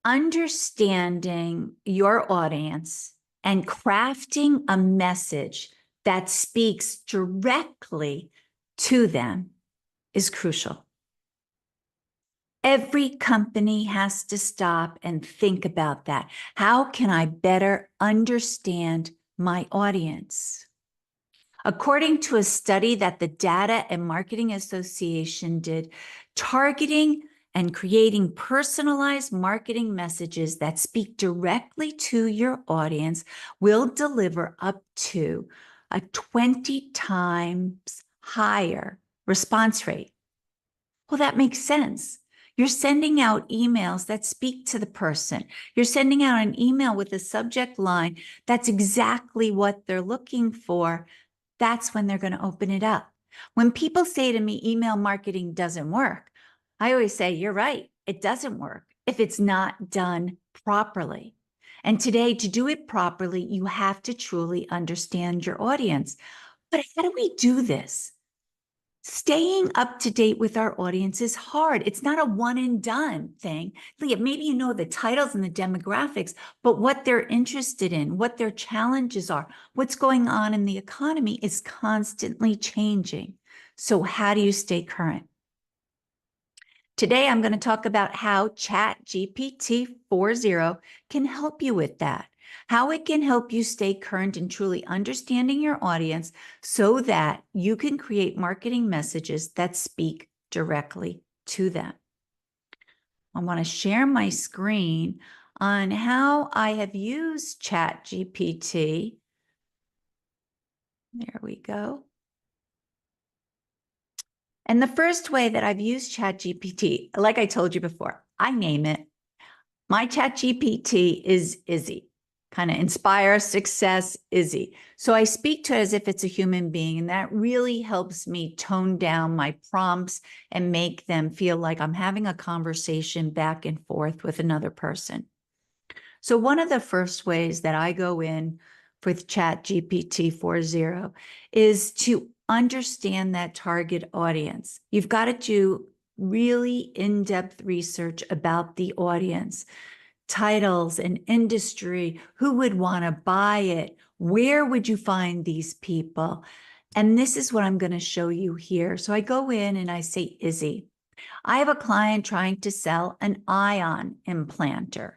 Understanding your audience and crafting a message that speaks directly to them is crucial. Every company has to stop and think about that. How can I better understand my audience? According to a study that the Data and Marketing Association did, targeting and creating personalized marketing messages that speak directly to your audience will deliver up to a 20 times higher response rate. Well, that makes sense. You're sending out emails that speak to the person. You're sending out an email with a subject line that's exactly what they're looking for. That's when they're going to open it up. When people say to me, email marketing doesn't work, I always say, you're right. It doesn't work if it's not done properly. And today, to do it properly, you have to truly understand your audience. But how do we do this? Staying up to date with our audience is hard. It's not a one and done thing. Maybe you know the titles and the demographics, but what they're interested in, what their challenges are, what's going on in the economy is constantly changing. So how do you stay current? Today, I'm going to talk about how ChatGPT 4.0 can help you with that, how it can help you stay current and truly understanding your audience so that you can create marketing messages that speak directly to them. I want to share my screen on how I have used ChatGPT. There we go. And the first way that I've used ChatGPT, like I told you before, I name it. My ChatGPT is Izzy, kind of inspire, success, Izzy. So I speak to it as if it's a human being, and that really helps me tone down my prompts and make them feel like I'm having a conversation back and forth with another person. So one of the first ways that I go in with ChatGPT 4.0 is to understand that target audience. You've got to do really in-depth research about the audience, titles and industry, who would want to buy it, where would you find these people? And this is what I'm going to show you here. So I go in and I say, Izzy, I have a client trying to sell an ion implanter.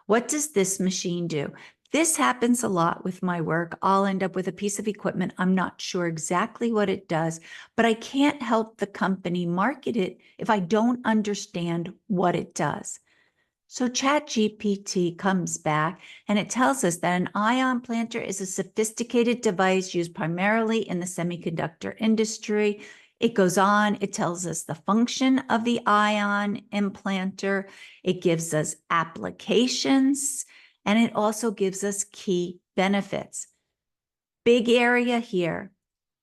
What does this machine do? This happens a lot with my work. I'll end up with a piece of equipment. I'm not sure exactly what it does, but I can't help the company market it if I don't understand what it does. So ChatGPT comes back and it tells us that an ion planter is a sophisticated device used primarily in the semiconductor industry. It goes on, it tells us the function of the ion implanter. It gives us applications, and it also gives us key benefits. Big area here.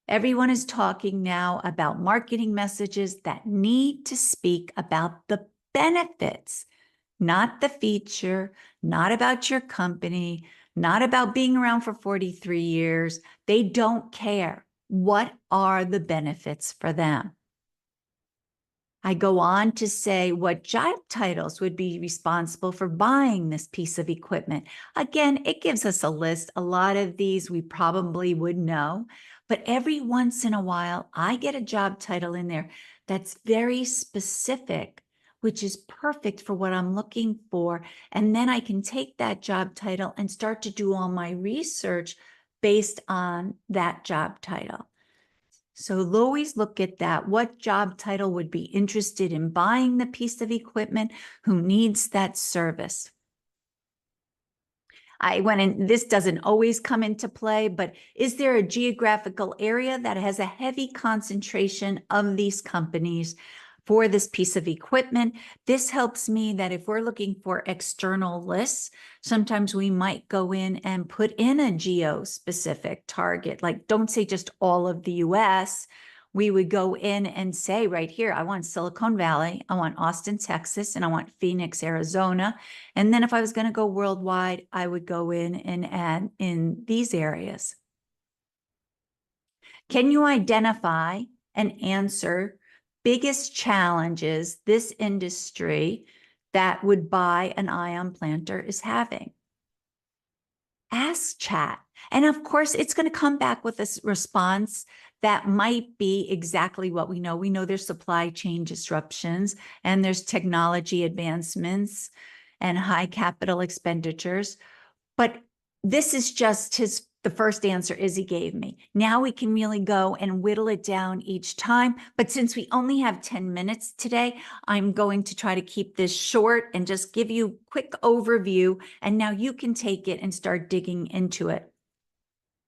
Everyone is talking now about marketing messages that need to speak about the benefits, not the feature, not about your company, not about being around for 43 years. They don't care. What are the benefits for them? I go on to say what job titles would be responsible for buying this piece of equipment. Again, it gives us a list. A lot of these we probably would know, but every once in a while, I get a job title in there that's very specific, which is perfect for what I'm looking for. And then I can take that job title and start to do all my research based on that job title. So always look at that. What job title would be interested in buying the piece of equipment? Who needs that service? I went in, this doesn't always come into play, but is there a geographical area that has a heavy concentration of these companies for this piece of equipment? This helps me that if we're looking for external lists, sometimes we might go in and put in a geo-specific target, like don't say just all of the US. We would go in and say right here, I want Silicon Valley, I want Austin, Texas, and I want Phoenix, Arizona. And then if I was going to go worldwide, I would go in and add in these areas. Can you identify and answer biggest challenges this industry that would buy an ion planter is having. Ask chat. And of course, it's going to come back with a response that might be exactly what we know. We know there's supply chain disruptions and there's technology advancements and high capital expenditures. But this is just the first answer Izzy gave me. Now we can really go and whittle it down each time. But since we only have 10 minutes today, I'm going to try to keep this short and just give you a quick overview. And now you can take it and start digging into it.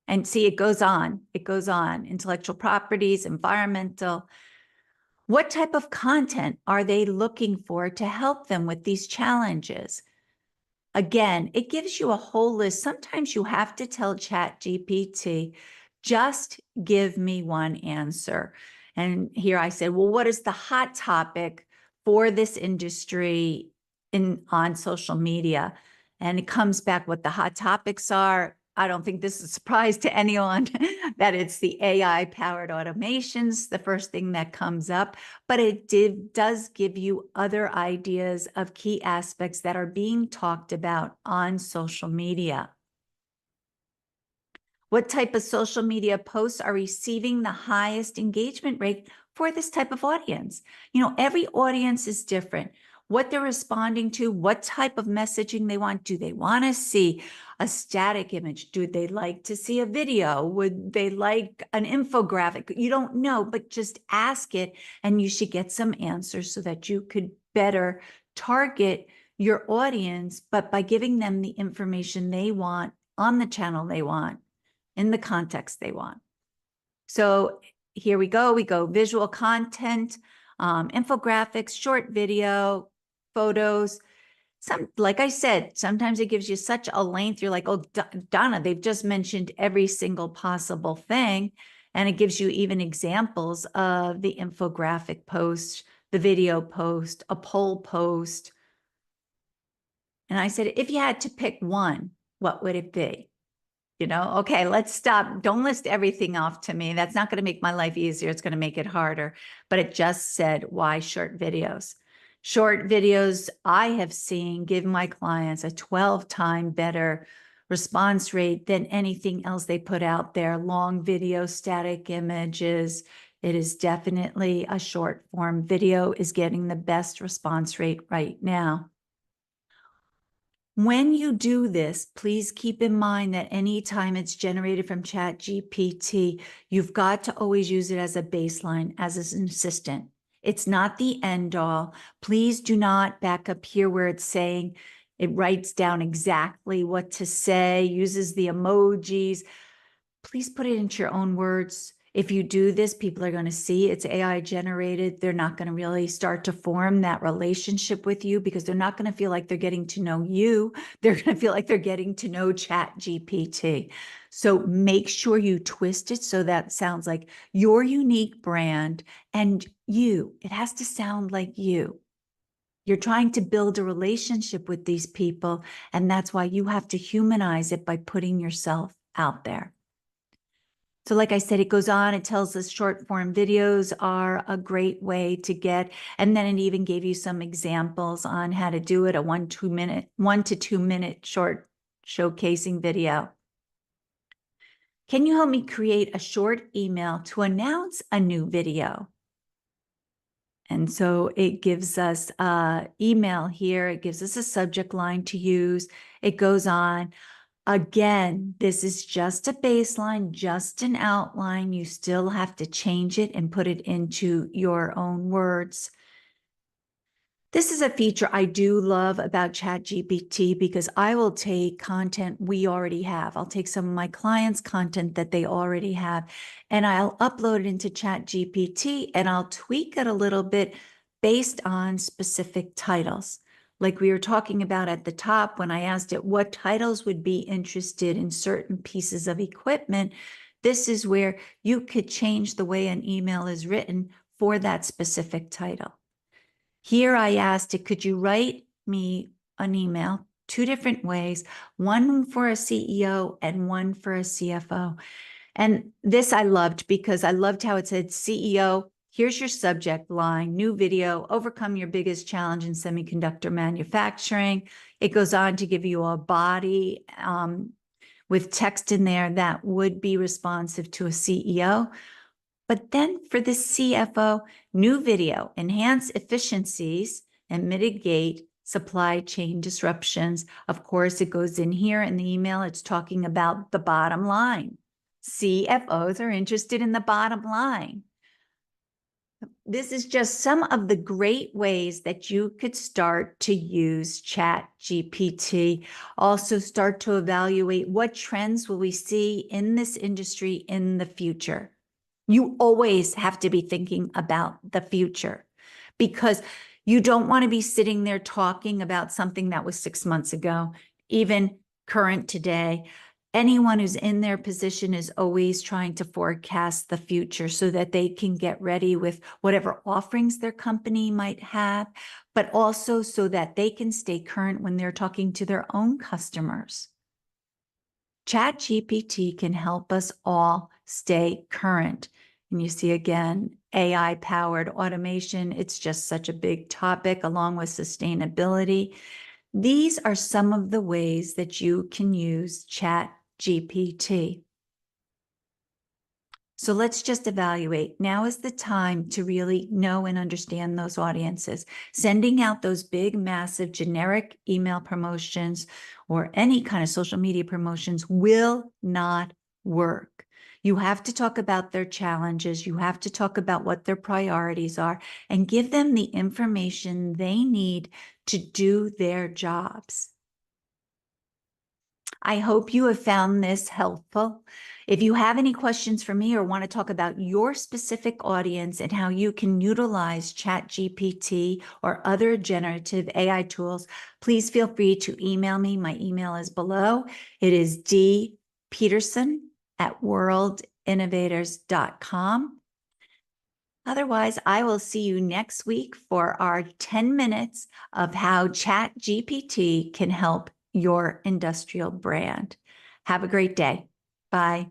And see, it goes on. It goes on. Intellectual properties, environmental. What type of content are they looking for to help them with these challenges? Again, it gives you a whole list. Sometimes you have to tell ChatGPT, just give me one answer. And here I said, well, what is the hot topic for this industry on social media? And it comes back what the hot topics are. I don't think this is a surprise to anyone that it's the AI-powered automations, the first thing that comes up, but it does give you other ideas of key aspects that are being talked about on social media. What type of social media posts are receiving the highest engagement rate for this type of audience? You know, every audience is different. What they're responding to, what type of messaging they want. Do they want to see a static image? Do they like to see a video? Would they like an infographic? You don't know, but just ask it and you should get some answers so that you could better target your audience, but by giving them the information they want on the channel they want, in the context they want. So here we go visual content, infographics, short video, photos. Like I said, sometimes it gives you such a length. You're like, oh, Donna, they've just mentioned every single possible thing. And it gives you even examples of the infographic post, the video post, a poll post. And I said, if you had to pick one, what would it be? You know, okay, let's stop. Don't list everything off to me. That's not going to make my life easier. It's going to make it harder. But it just said, why short videos? Short videos I have seen give my clients a 12-time better response rate than anything else they put out there. Long video, static images. It is definitely a short form video is getting the best response rate right now. When you do this, please keep in mind that anytime it's generated from ChatGPT, you've got to always use it as a baseline, as an assistant. It's not the end all. Please do not back up here where it's saying it writes down exactly what to say, uses the emojis. Please put it into your own words. If you do this, people are going to see it's AI generated. They're not going to really start to form that relationship with you because they're not going to feel like they're getting to know you. They're going to feel like they're getting to know ChatGPT. So make sure you twist it so that sounds like your unique brand and you. It has to sound like you. You're trying to build a relationship with these people, and that's why you have to humanize it by putting yourself out there. So like I said, it goes on, it tells us short form videos are a great way to get, and then it even gave you some examples on how to do it, a 1 to 2 minute short showcasing video. Can you help me create a short email to announce a new video? And so it gives us email here. It gives us a subject line to use. It goes on. Again, this is just a baseline, just an outline. You still have to change it and put it into your own words. This is a feature I do love about ChatGPT because I will take content we already have. I'll take some of my clients' content that they already have, and I'll upload it into ChatGPT and I'll tweak it a little bit based on specific titles. Like we were talking about at the top when I asked it what titles would be interested in certain pieces of equipment, this is where you could change the way an email is written for that specific title. Here I asked it, could you write me an email 2 different ways, one for a CEO and one for a CFO? And this I loved because I loved how it said CEO Here's your subject line, new video, overcome your biggest challenge in semiconductor manufacturing. It goes on to give you a body with text in there that would be responsive to a CEO. But then for the CFO, new video, enhance efficiencies and mitigate supply chain disruptions. Of course, it goes in here in the email. It's talking about the bottom line. CFOs are interested in the bottom line. This is just some of the great ways that you could start to use ChatGPT. Also start to evaluate what trends will we see in this industry in the future. You always have to be thinking about the future because you don't want to be sitting there talking about something that was 6 months ago, even current today. Anyone who's in their position is always trying to forecast the future so that they can get ready with whatever offerings their company might have, but also so that they can stay current when they're talking to their own customers. ChatGPT can help us all stay current. And you see again, AI-powered automation. It's just such a big topic along with sustainability. These are some of the ways that you can use ChatGPT. So let's just evaluate. Now is the time to really know and understand those audiences. Sending out those big, massive, generic email promotions or any kind of social media promotions will not work. You have to talk about their challenges. You have to talk about what their priorities are and give them the information they need to do their jobs. I hope you have found this helpful. If you have any questions for me or want to talk about your specific audience and how you can utilize ChatGPT or other generative AI tools, please feel free to email me. My email is below. It is dpeterson@worldinnovators.com. Otherwise, I will see you next week for our 10 minutes of how ChatGPT can help your industrial brand. Have a great day. Bye.